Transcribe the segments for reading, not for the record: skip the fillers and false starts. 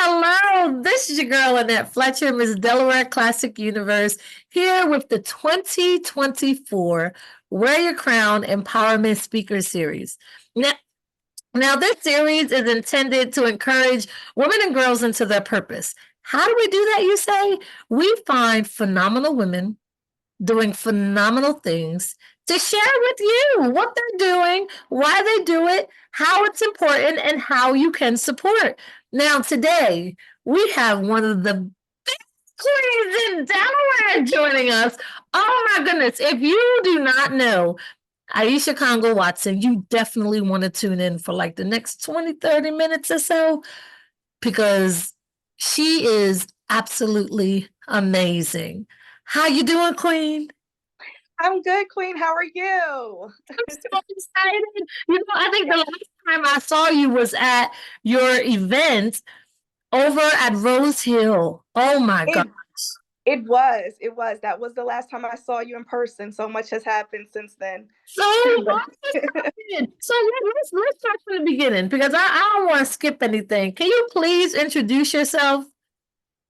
Hello, this is your girl Annette Fletcher, Miss Delaware Classic Universe, here with the 2024 Wear Your Crown Empowerment Speaker Series. Now, this series is intended to encourage women and girls into their purpose. How do we do that, you say? We find phenomenal women doing phenomenal things to share with you what they're doing, why they do it, how it's important, and how you can support. Now, today, we have one of the best queens in Delaware joining us. Oh my goodness. If you do not know Iesha Congo Watson, you definitely want to tune in for like the next 20, 30 minutes or so because she is absolutely amazing. How you doing, Queen? I'm good, Queen. How are you? I'm so excited. I think the last time I saw you was at your event over at Rose Hill. Oh my God. It it was. That was the last time I saw you in person. So much has happened since then. So let's start from the beginning because I don't want to skip anything. Can you please introduce yourself?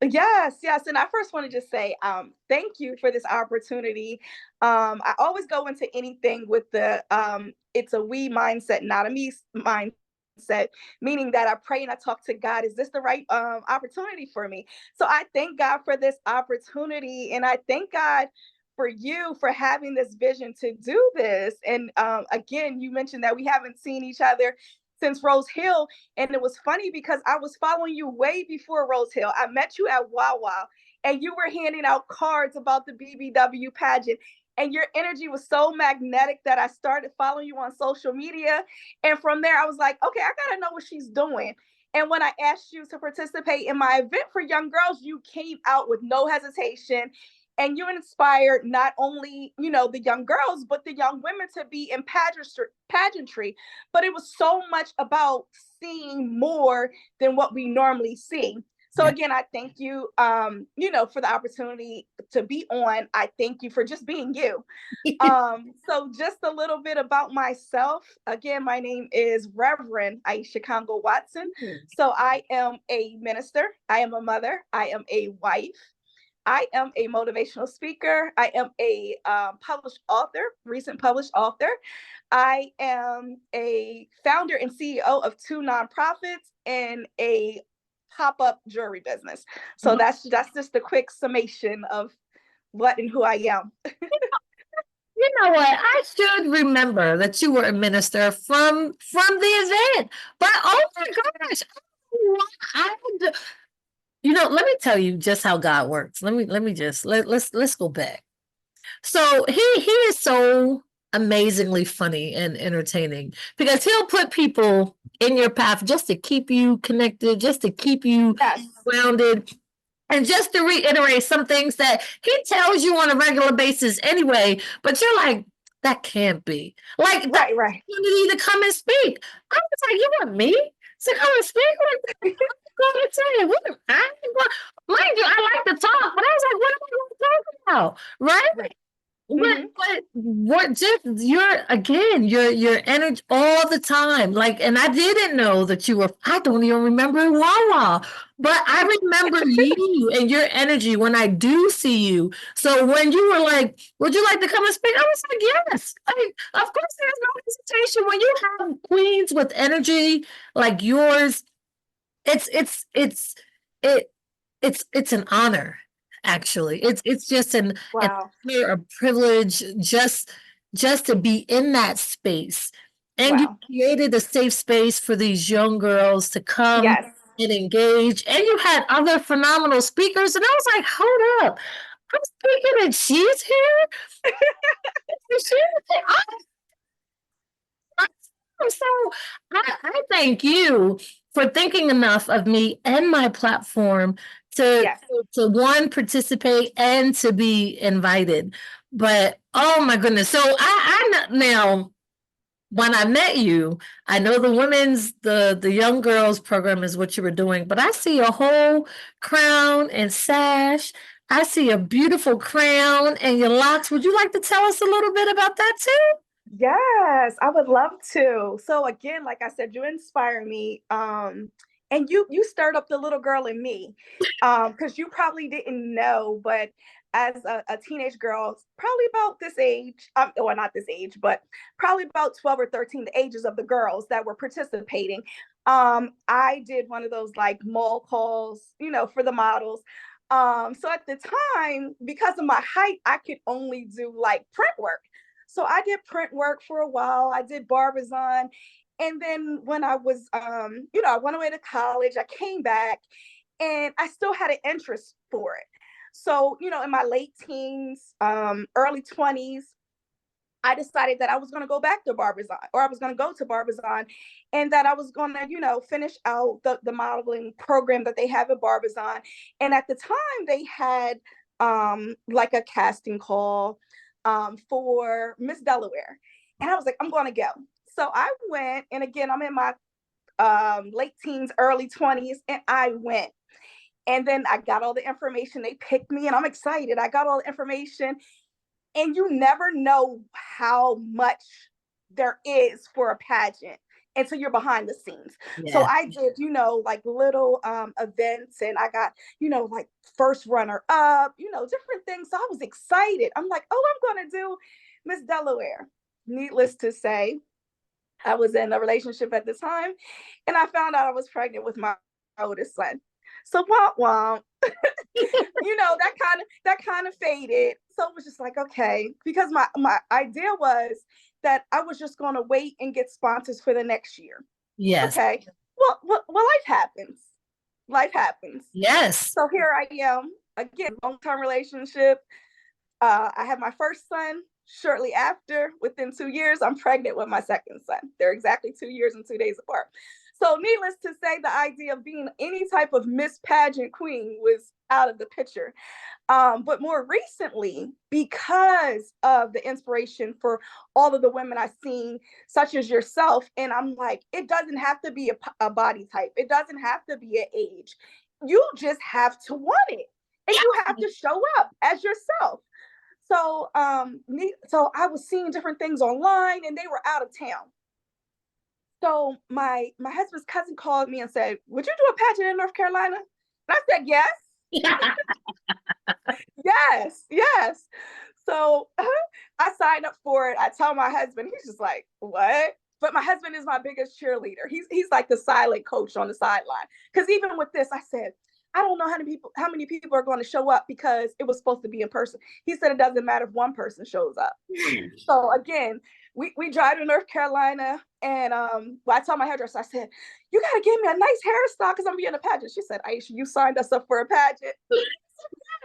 Yes. And I first want to just say thank you for this opportunity. I always go into anything with the it's a we mindset, not a me mindset, meaning that I pray and I talk to God, is this the right opportunity for me? So I thank God for this opportunity, and I thank God for you for having this vision to do this. And again, you mentioned that we haven't seen each other since Rose Hill. And it was funny because I was following you way before Rose Hill. I met you at Wawa and you were handing out cards about the BBW pageant. And your energy was so magnetic that I started following you on social media. And from there, I was like, okay, I got to know what she's doing. And when I asked you to participate in my event for young girls, you came out with no hesitation, and you inspired not only the young girls but the young women to be in pageantry. But it was so much about seeing more than what we normally see. So Yeah. again, I thank you for the opportunity to be on. I thank you for just being you. So just a little bit about myself. Again, my name is Reverend Iesha Congo Watson. So I am a minister, I am a mother, I am a wife, I am a motivational speaker. I am a published author, recent published author. I am a founder and CEO of two nonprofits and a pop-up jewelry business. So that's just the quick summation of what and who I am. You know what? I should remember that you were a minister from the event. But oh my gosh, I, let me tell you just how God works. Let me just let's go back. So he is so amazingly funny and entertaining because he'll put people in your path just to keep you connected, just to keep you Yes. grounded. And just to reiterate some things that he tells you on a regular basis anyway, but you're like, that can't be. Like, that Right. you need to come and speak. I was like, you want me to come and speak? Like, I'm going to tell you, what I, mind you, I like to talk, but I was like, what am I going to talk about? Right? Mm-hmm. But what just your energy all the time. Like, and I didn't know that you were, I don't even remember Wawa, but I remember you and your energy when I do see you. So when you were like, would you like to come and speak? I was like, yes. Like, of course there's no hesitation. When you have queens with energy like yours, it's it it's an honor. Actually, it's just an Wow. honor, a privilege, just to be in that space. And you Wow. created a safe space for these young girls to come Yes. and engage. And you had other phenomenal speakers. And I was like, hold up, I'm speaking and she's here. She's here. So I thank you for thinking enough of me and my platform to, Yes. to one, participate and to be invited. But oh my goodness. So I now when I met you, I know the young girls program is what you were doing, but I see a whole crown and sash. I see a beautiful crown and your locks. Would you like to tell us a little bit about that too? Yes, I would love to. So again, like I said, you inspire me. And you stirred up the little girl in me, because you probably didn't know, but as a teenage girl, probably about this age, or not this age, but probably about 12 or 13, the ages of the girls that were participating. I did one of those like mall calls, for the models. So at the time, because of my height, I could only do like print work. So I did print work for a while. I did Barbizon. And then when I was, I went away to college, I came back and I still had an interest for it. So, in my late teens, early 20s, I decided that I was going to go back to Barbizon, or I was going to go to Barbizon, and that I was going to, finish out the modeling program that they have at Barbizon. And at the time, they had like a casting call for Miss Delaware. And I was like, I'm going to go. So I went, and again, I'm in my late teens, early 20s, and I went. And then I got all the information. They picked me, and I'm excited. I got all the information, and you never know how much there is for a pageant until you're behind the scenes. Yeah. So I did, like little events, and I got, like first runner up, different things. So I was excited. I'm like, oh, I'm going to do Miss Delaware. Needless to say, I was in a relationship at the time, and I found out I was pregnant with my oldest son. So womp womp, that kind of faded. So it was just like, okay, because my idea was that I was just going to wait and get sponsors for the next year. Yes. Okay. Well, life happens. Life happens. Yes. So here I am again, long-term relationship. I had my first son. Shortly after, within 2 years, I'm pregnant with my second son. They're exactly 2 years and 2 days apart. So needless to say, the idea of being any type of Miss Pageant Queen was out of the picture. But more recently, because of the inspiration for all of the women I've seen, such as yourself, and I'm like, it doesn't have to be a body type. It doesn't have to be an age. You just have to want it. And you have to show up as yourself. So so I was seeing different things online, and they were out of town. So my husband's cousin called me and said, would you do a pageant in North Carolina? And I said, yes. Yes. So I signed up for it. I tell my husband, he's just like, what? But my husband is my biggest cheerleader. He's like the silent coach on the sideline. Because even with this, I said, I don't know how many people are going to show up, because it was supposed to be in person. He said it doesn't matter if one person shows up. So again, we drive to North Carolina, and I told my hairdresser, I said, you got to give me a nice hairstyle because I'm being a pageant. She said, Iesha, you signed us up for a pageant. It's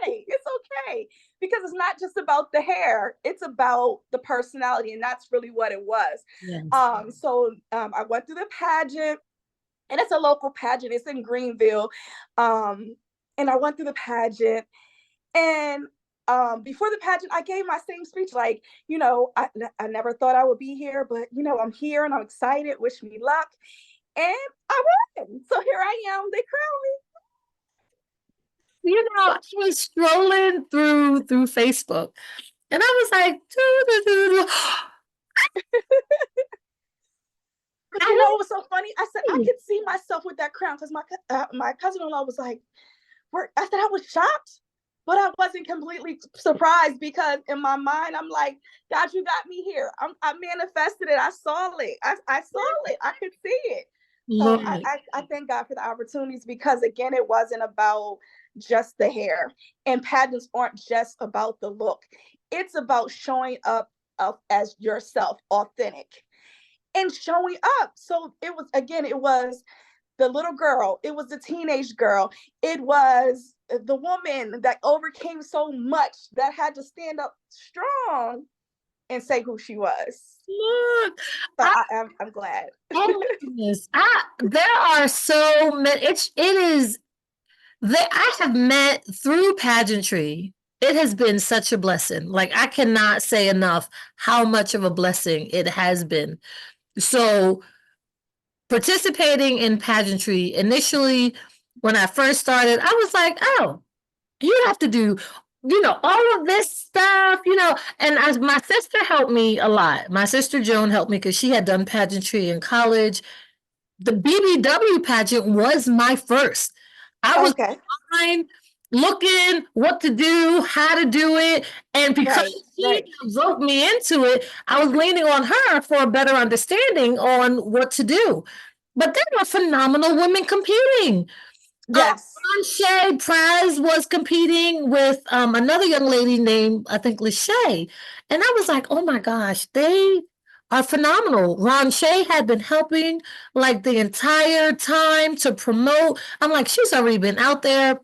okay. Because it's not just about the hair. It's about the personality. And that's really what it was. Yes. So I went through the pageant. And it's a local pageant. It's in Greenville. And I went through the pageant. And before the pageant, I gave my same speech, like, I never thought I would be here, but, I'm here and I'm excited. Wish me luck. And I won. So here I am. They crowned me. I was scrolling through Facebook, and I was like, But it was so funny. I said, I could see myself with that crown, because my cousin-in-law was like, I said, I was shocked, but I wasn't completely surprised, because in my mind, I'm like, God, you got me here. I manifested it. I saw it. I saw it. I could see it. So I thank God for the opportunities, because again, it wasn't about just the hair, and pageants aren't just about the look. It's about showing up as yourself, authentic, and showing up. So it was the little girl, it was the teenage girl, it was the woman that overcame so much, that had to stand up strong and say who she was. Look, so I'm glad. Oh my goodness. There are so many. It is that I have met through pageantry. It has been such a blessing. Like, I cannot say enough how much of a blessing it has been. So participating in pageantry, initially, when I first started, I was like, oh, you have to do, all of this stuff, and as my sister helped me a lot. My sister Joan helped me, because she had done pageantry in college. the BBW pageant was my first. I was Okay. online looking what to do, how to do it. And because Right. she Right. roped me into it, I was leaning on her for a better understanding on what to do. But there were phenomenal women competing. Yes. Shay Prize was competing with another young lady named, I think, Lachey. And I was like, oh my gosh, they are phenomenal. Ron Shea had been helping like the entire time to promote. I'm like, she's already been out there.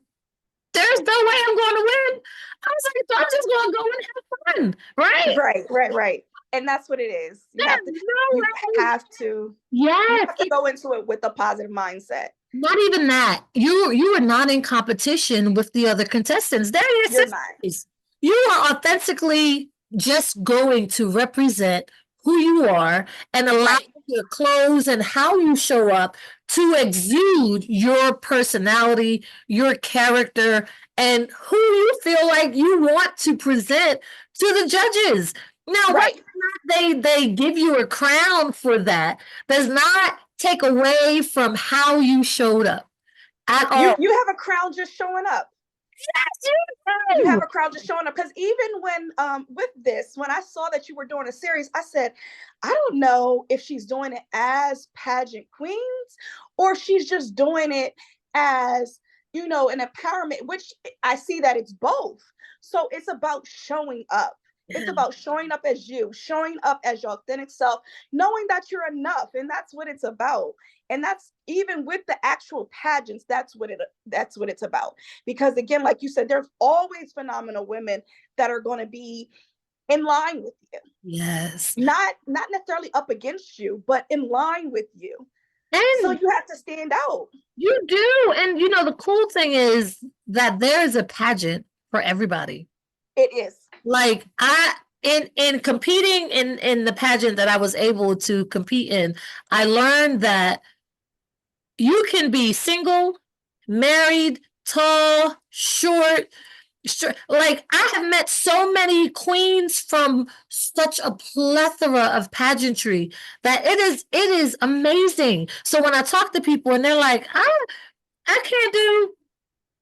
There's no way I'm going to win. I was like, so I'm just going to go and have fun, right? Right. Right. Right. And that's what it is. There's no You way. have to you Yes, have to go into it with a positive mindset. not even that. You are not in competition with the other contestants. They're your You're not. sisters. You are authentically just going to represent who you are and allow Right. your clothes and how you show up to exude your personality, your character, and who you feel like you want to present to the judges. Now, whether Right. or not they give you a crown for that does not take away from how you showed up at all. You have a crowd just showing up. Yes, You you have do. a crowd just showing up. Because even when with this, when I saw that you were doing a series, I said, I don't know if she's doing it as pageant queens or she's just doing it as, an empowerment, which I see that it's both. So it's about showing up. It's about showing up as you, showing up as your authentic self, knowing that you're enough. And that's what it's about. And that's even with the actual pageants, that's what it's about. Because again, like you said, there's always phenomenal women that are going to be in line with you. Yes. Not necessarily up against you, but in line with you. So And you have to stand out. you do. And the cool thing is that there's a pageant for everybody. It is. Like in competing in the pageant that I was able to compete in, I learned that you can be single, married, tall, short. Sure. Like I have met so many queens from such a plethora of pageantry that it is amazing. So when I talk to people and they're like, I can't do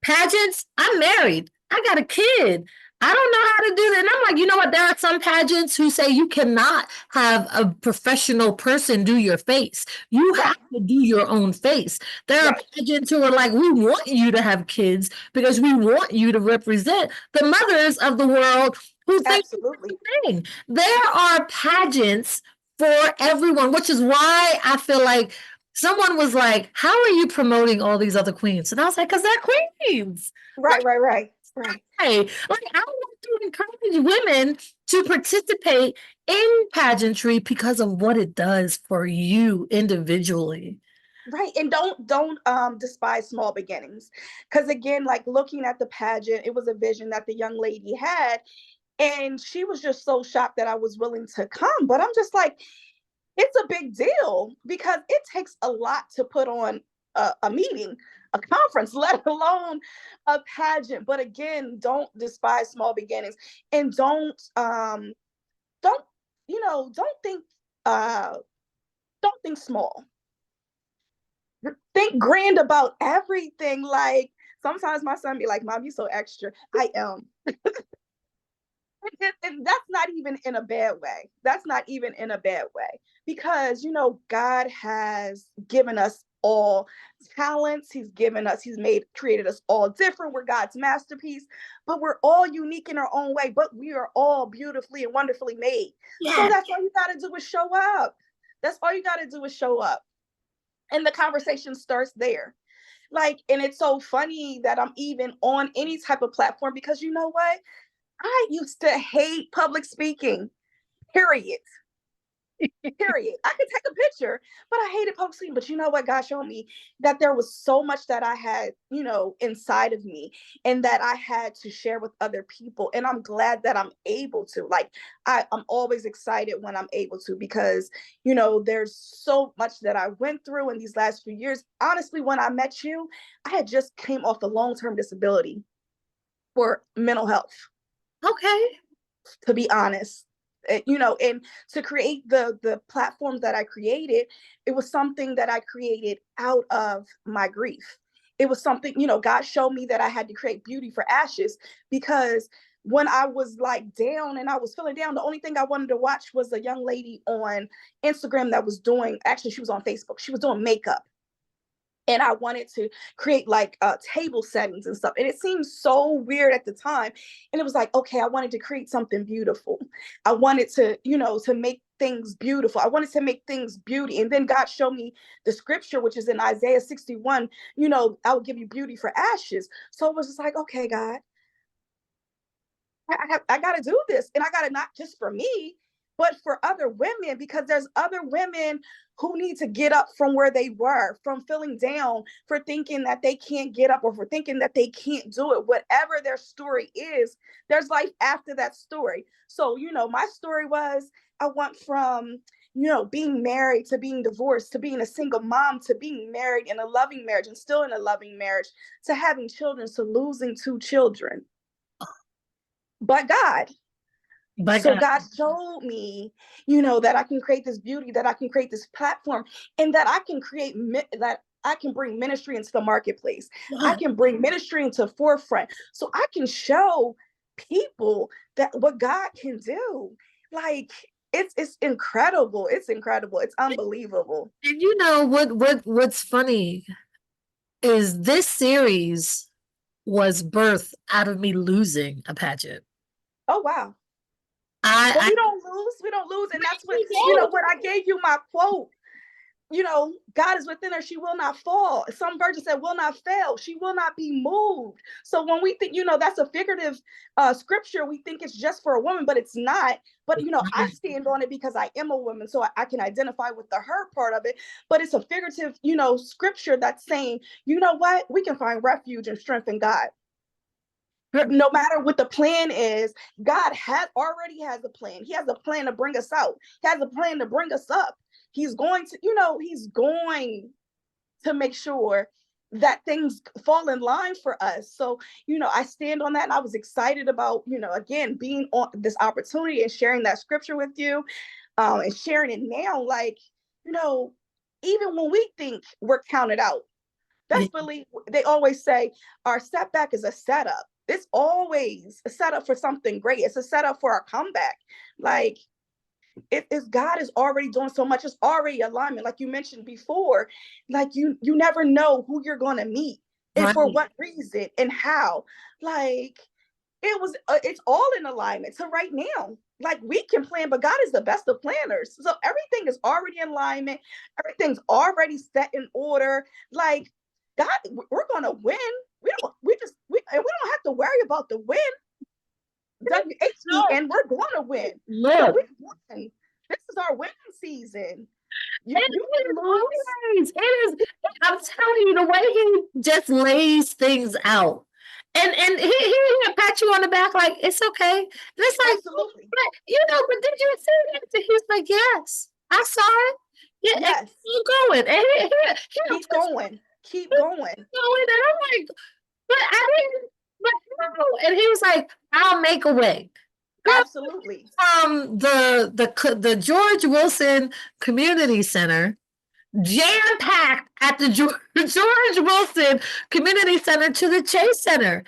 pageants. I'm married. I got a kid. I don't know how to do that. And I'm like, you know what? There are some pageants who say you cannot have a professional person do your face. You Right. have to do your own face. There are Right. pageants who are like, we want you to have kids because we want you to represent the mothers of the world who think the Absolutely. same thing. There are pageants for everyone, which is why I feel like someone was like, how are you promoting all these other queens? And I was like, because they're queens. Right, right, right, right. Hey, like I want to encourage women to participate in pageantry because of what it does for you individually. Right. And don't despise small beginnings. Because again, like looking at the pageant, it was a vision that the young lady had. And she was just so shocked that I was willing to come. But I'm just like, it's a big deal because it takes a lot to put on a meeting, a conference, let alone a pageant. But again, don't despise small beginnings and don't uh don't think small. Think grand about everything. Like sometimes my son be like, Mom, you so extra. I am. And that's not even in a bad way. That's not even in a bad way because God has given us all talents. He's created us all different. We're God's masterpiece, but we're all unique in our own way, but we are all beautifully and wonderfully made. So Yeah. that's all you got to do is show up. That's all you got to do is show up. And the conversation starts there. Like, and it's so funny that I'm even on any type of platform because you know what? I used to hate public speaking, period. Period. I could take a picture, but I hated public speaking. But you know what? God showed me that there was so much that I had, inside of me and that I had to share with other people. And I'm glad that I'm able to. Like, I'm always excited when I'm able to because, there's so much that I went through in these last few years. Honestly, when I met you, I had just came off a long-term disability for mental health, Okay. to be honest. And to create the platforms that I created, it was something that I created out of my grief. It was something, God showed me that I had to create beauty for ashes, because when I was like down and I was feeling down, the only thing I wanted to watch was a young lady on Instagram that was doing, actually, she was on Facebook, she was doing makeup. And I wanted to create like table settings and stuff. And it seemed so weird at the time. And it was like, okay, I wanted to create something beautiful. I wanted to, to make things beautiful. I wanted to make things beauty. And then God showed me the scripture, which is in Isaiah 61, I will give you beauty for ashes. So it was just like, okay, God, I got to do this. And I got to, not just for me, but for other women, because there's other women who need to get up from where they were, from feeling down, for thinking that they can't get up, or for thinking that they can't do it. Whatever their story is, there's life after that story. So, my story was, I went from, being married to being divorced, to being a single mom, to being married in a loving marriage and still in a loving marriage, to having children, to losing 2 children. But God. So God showed me, that I can create this beauty, that I can create this platform, and that I can that I can bring ministry into the marketplace. I can bring ministry into forefront, so I can show people that what God can do. Like, it's incredible. It's incredible. It's unbelievable. And what's funny is this series was birthed out of me losing a pageant. Oh, wow. But we don't lose. And that's what, when I gave you my quote, God is within her, she will not fall. Some version said will not fail, she will not be moved. So when we think, that's a figurative scripture, we think it's just for a woman, but it's not. But I stand on it because I am a woman, so I can identify with the her part of it. But it's a figurative, scripture that's saying, you know what, we can find refuge and strength in God. No matter what the plan is, God already has a plan. He has a plan to bring us out. He has a plan to bring us up. He's going to make sure that things fall in line for us. So, I stand on that, and I was excited about, again, being on this opportunity and sharing that scripture with you, and sharing it now. Like, even when we think we're counted out, best believe, they always say our setback is a setup. It's always a setup for something great. It's a setup for our comeback. Like, God is already doing so much. It's already alignment. Like you mentioned before, like you never know who you're going to meet and for what reason and how. Like, it's all in alignment. So right now, like, we can plan, but God is the best of planners. So everything is already in alignment. Everything's already set in order. Like, God, we're going to win. We don't have to worry about the win. WHEN, we're going to win. So we won. This is our winning season. You can lose. It is. I'm telling you, the way he just lays things out, and he pat you on the back like it's okay. And it's like, absolutely. But did you see that? And he's like, yes, I saw it. Yeah, yes. Keep going. And keep going. Keep going. And I'm like, but I didn't. But no. And he was like, I'll make a way. Girl, absolutely. The George Wilson Community Center, jam-packed at the George Wilson Community Center to the Chase Center.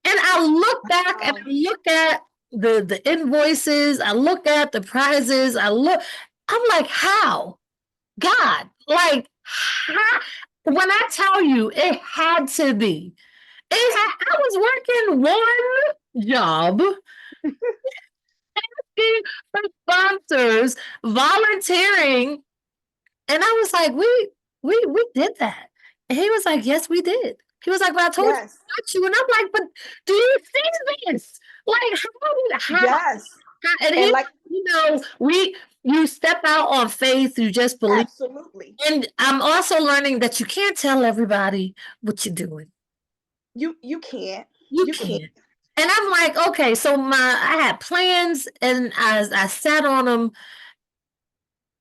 And I look back and I look at the invoices, I look at the prizes, I'm like, how? God, like, how? When I tell you, it had to be. I was working one job, asking for sponsors, volunteering, and I was like, we did that. And he was like, yes, we did. He was like, but I told you, and I'm like, but do you see this? Like, how? Yes. And he, you step out on faith, you just believe. Absolutely. And I'm also learning that you can't tell everybody what you're doing. You can't. You can't. And I'm like, okay, so I had plans, and I sat on them,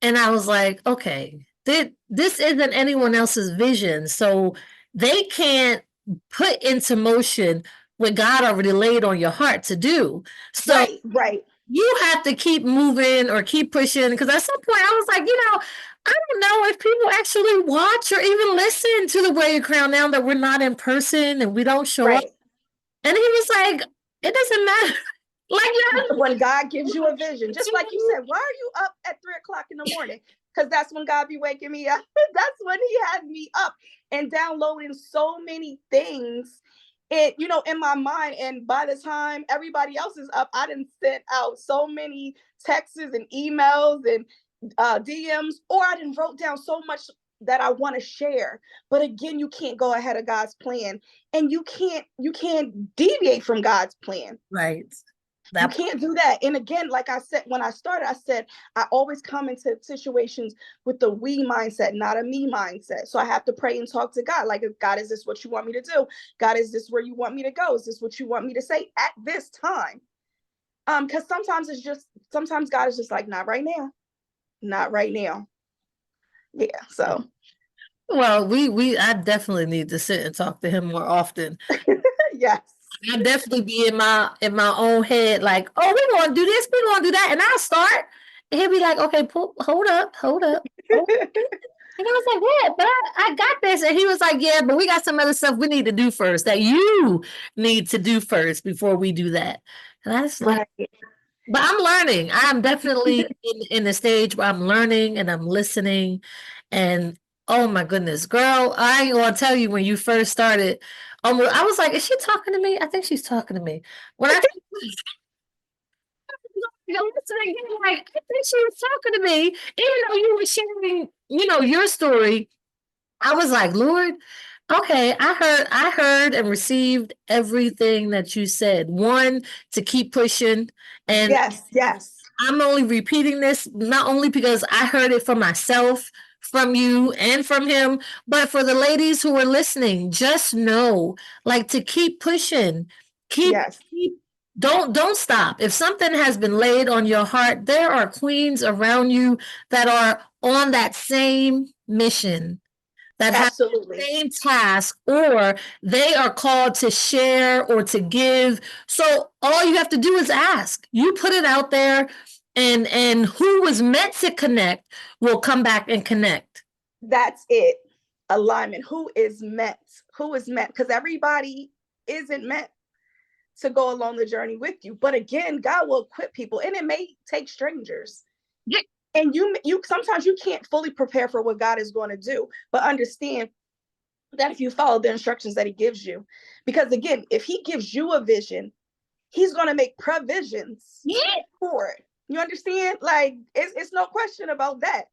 and I was like, okay, this isn't anyone else's vision, so they can't put into motion what God already laid on your heart to do. So right. you have to keep moving or keep pushing. Because at some point, I was like, I don't know if people actually watch or even listen to the Wear Your Crown now that we're not in person and we don't show up. Right. And he was like, it doesn't matter. Like, When God gives you a vision, just like you said, why are you up at 3 o'clock in the morning? Because that's when God be waking me up. That's when he had me up and downloading so many things in my mind. And by the time everybody else is up, I didn't send out so many texts and emails and DMs, or I didn't wrote down so much that I want to share. But again, you can't go ahead of God's plan, and you can't deviate from God's plan. right. You can't do that. And again, like I said, when I started, I said, I always come into situations with the we mindset, not a me mindset. So I have to pray and talk to God. Like, God, is this what you want me to do? God, is this where you want me to go? Is this what you want me to say at this time? Because sometimes God is just like, not right now. Not right now. Yeah. So Well, I definitely need to sit and talk to him more often. yes. I definitely be in my own head, like, oh, we're gonna do this, we're gonna do that, and I'll start. And he'll be like, okay, hold up, hold up. Hold up. And I was like, yeah, but I got this. And he was like, yeah, but we got some other stuff we need to do first that you need to do first before we do that. And I was like, Right. but I'm learning. I'm definitely in the stage where I'm learning and I'm listening. And oh my goodness, girl, I ain't gonna tell you when you first started. I was like, is she talking to me? I think she's talking to me. When I listening, like, I think she was talking to me, even though you were sharing, your story. I was like, Lord, okay, I heard and received everything that you said. One, to keep pushing. And Yes. Yes. I'm only repeating this not only because I heard it from myself, from you, and from him, but for the ladies who are listening, just know, like, to keep pushing. Yes. Keep don't stop. If something has been laid on your heart, there are queens around you that are on that same mission, that have the Absolutely. same task, or they are called to share or to give. So all you have to do is ask. You put it out there, and who was meant to connect will come back and connect. That's it. Alignment. Who is meant? Who is meant? Because everybody isn't meant to go along the journey with you. But again, God will equip people, and it may take strangers. Yeah. And you sometimes you can't fully prepare for what God is going to do, but understand that if you follow the instructions that he gives you, because again, if he gives you a vision, he's going to make provisions Yeah. for it. You understand? Like, it's no question about that.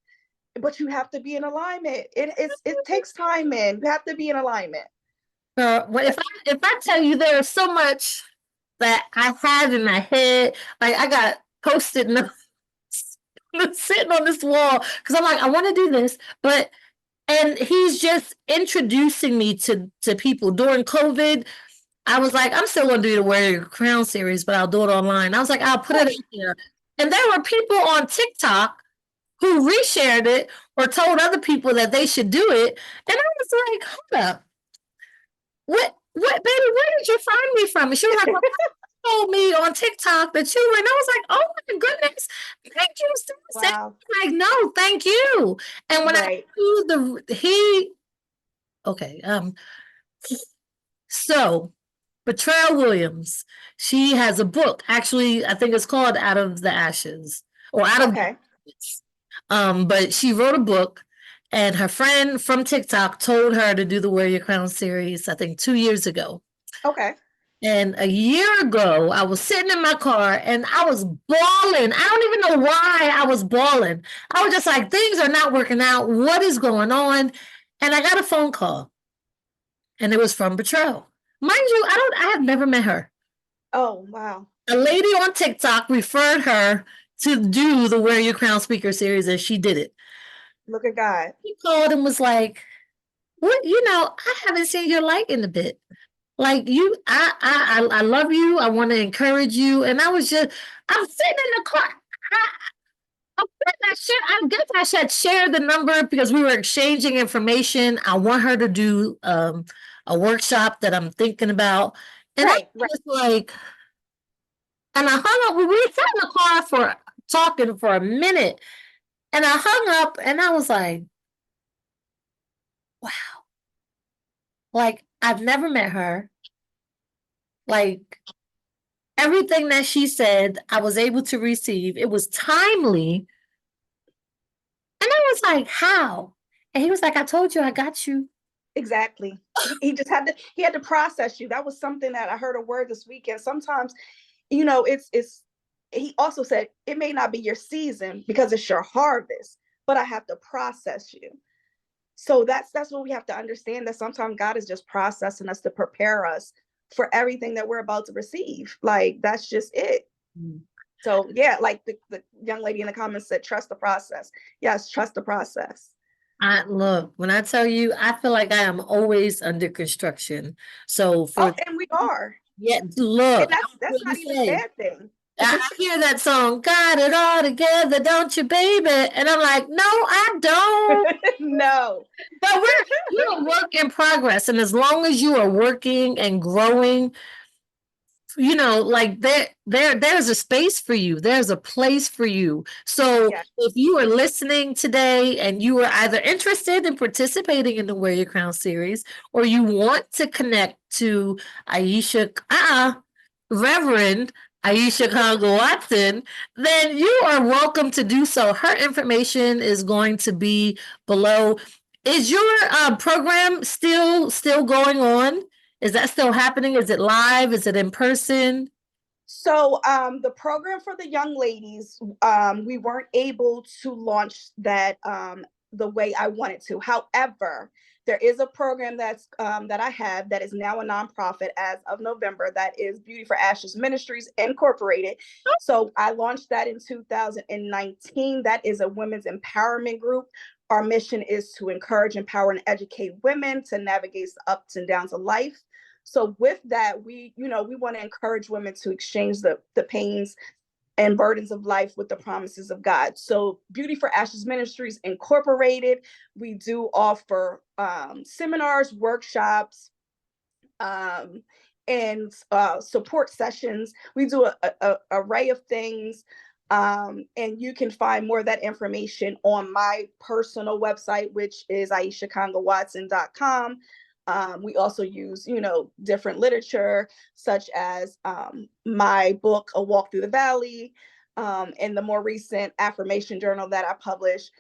But you have to be in alignment. It takes time, man. You have to be in alignment. Well, if I tell you there is so much that I have in my head, like I got post-it notes sitting on this wall because I'm like, I want to do this, and he's just introducing me to people. During COVID, I was like, I'm still gonna do the Wear Your Crown series, but I'll do it online. I was like, I'll put it out there. And there were people on TikTok who reshared it or told other people that they should do it. And I was like, hold up. What, baby, where did you find me from? And she was like, well, told me on TikTok that you were, and I was like, oh my goodness, thank you so much. Wow. Like, no, thank you. And when Right. I do okay, so Betrayal Williams, she has a book. Actually, I think it's called Out of the Ashes or Out of Okay. but she wrote a book, and her friend from TikTok told her to do the Wear Your Crown series, I think 2 years ago. Okay. And a year ago, I was sitting in my car and I was bawling. I don't even know why I was bawling. I was just like, things are not working out. What is going on? And I got a phone call, and it was from Betrayal. Mind you, I have never met her. Oh, wow. A lady on TikTok referred her to do the Wear Your Crown speaker series, and she did it. Look at God. He called and was like, what, I haven't seen your light in a bit. Like, I love you. I want to encourage you. And I'm sitting in the car. I guess I should share the number because we were exchanging information. I want her to do a workshop that I'm thinking about. And I Right. was like, And I hung up. We sat in the car for talking for a minute. And I hung up and I was like, wow, like I've never met her. Like everything that she said, I was able to receive. It was timely. And I was like, how? And he was like, I told you I got you. Exactly. He just had to, he had to process you. That was something that I heard a word this weekend. Sometimes, it's he also said it may not be your season because it's your harvest, but I have to process you. So that's what we have to understand, that sometimes God is just processing us to prepare us for everything that we're about to receive. Like that's just it. Mm. So yeah, like the young lady in the comments said, trust the process. Yes, trust the process. I look, when I tell you, I feel like I am always under construction. So Oh, for and we are. yeah, And look, I that's was not gonna even a say, bad thing. I hear that song, got it all together, don't you, baby? And I'm like, no, I don't. No. But we're a work in progress. And as long as you are working and growing, like there's a space for you, there's a place for you. So Yeah. if you are listening today and you are either interested in participating in the Wear Your Crown series, or you want to connect to Iesha Reverend Iesha Congo Watson, then you are welcome to do so. Her information is going to be below. Is your program still going on? Is that still happening? Is it live? Is it in person? So the program for the young ladies, we weren't able to launch that the way I wanted to. However, there is a program that I have that is now a nonprofit as of November. That is Beauty for Ashes Ministries Incorporated. So I launched that in 2019. That is a women's empowerment group. Our mission is to encourage, empower, and educate women to navigate the ups and downs of life. So with that, we want to encourage women to exchange the pains and burdens of life with the promises of God. So Beauty for Ashes Ministries Incorporated, we do offer seminars, workshops, and support sessions. We do a array of things. And you can find more of that information on my personal website, which is IeshaCongoWatson.com. We also use, different literature, such as my book, A Walk Through the Valley, and the more recent affirmation journal that I published.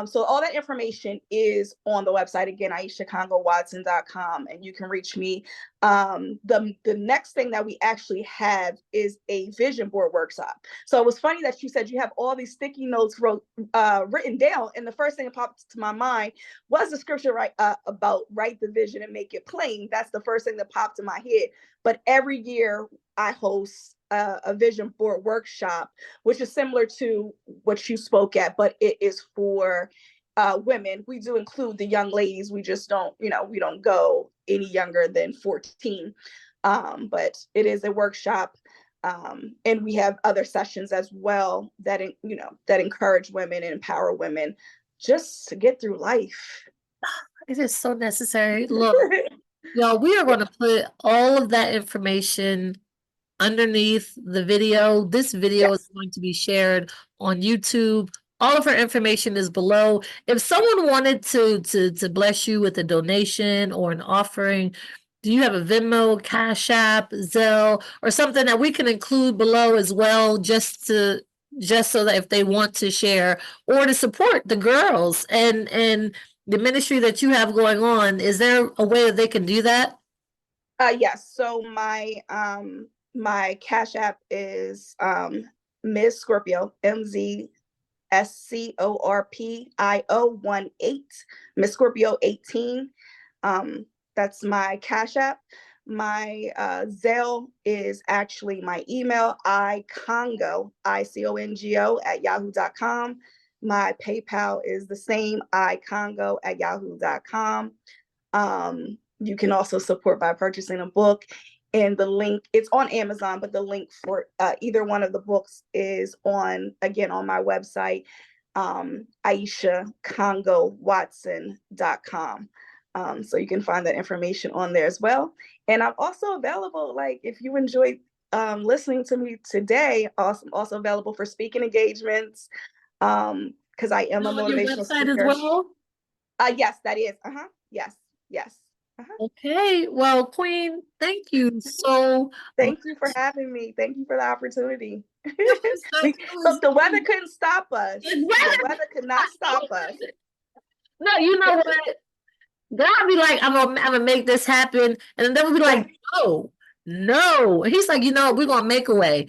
So all that information is on the website, again, IeshaCongoWatson.com, and you can reach me. The next thing that we actually have is a vision board workshop. So it was funny that you said you have all these sticky notes written down, and the first thing that popped to my mind was the scripture about write the vision and make it plain. That's the first thing that popped in my head. But every year I host a vision board workshop, which is similar to what you spoke at, but it is for women. We do include the young ladies. We just don't, we don't go any younger than 14. But it is a workshop. And we have other sessions as well that, that encourage women and empower women just to get through life. It is so necessary. Look, y'all, we are going to put all of that information underneath the video. This video is Yes. going to be shared on YouTube. All of her information is below. If someone wanted to bless you with a donation or an offering, do you have a Venmo, Cash App, Zelle, or something that we can include below as well, just so that if they want to share or to support the girls and the ministry that you have going on, is there a way that they can do that? Yes. So my Cash App is Ms. Scorpio, MZSCORPIO 18, Miss Scorpio 18. That's my Cash App. My Zelle is actually my email, icongo, ICONGO at yahoo.com. My PayPal is the same, icongo at yahoo.com. You can also support by purchasing a book. And the link, it's on Amazon, but the link for either one of the books is again, on my website, IeshaCongoWatson.com. So you can find that information on there as well. And I'm also available, like if you enjoy listening to me today. Also available for speaking engagements, because I am a On your motivational website as speaker. well? Yes, that is. Yes, yes. Okay, well, Queen, thank you so Thank you for having me. Thank you for the opportunity. it was Look, the weather couldn't stop us. The Exactly. weather could not stop us. No, you know what? God be like, I'm gonna make this happen, and then we'll be like, no, no. And he's like, we're gonna make a way.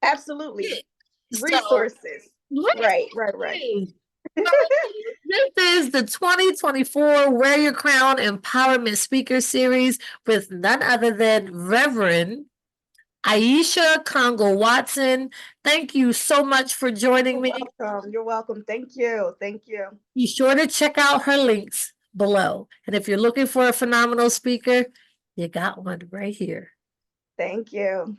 Absolutely. So, Resources. Right. this is the 2024 Wear Your Crown Empowerment Speaker Series with none other than Reverend Iesha Congo Watson. Thank you so much for joining me. You're welcome. Thank you. Be sure to check out her links below. And if you're looking for a phenomenal speaker, you got one right here. Thank you.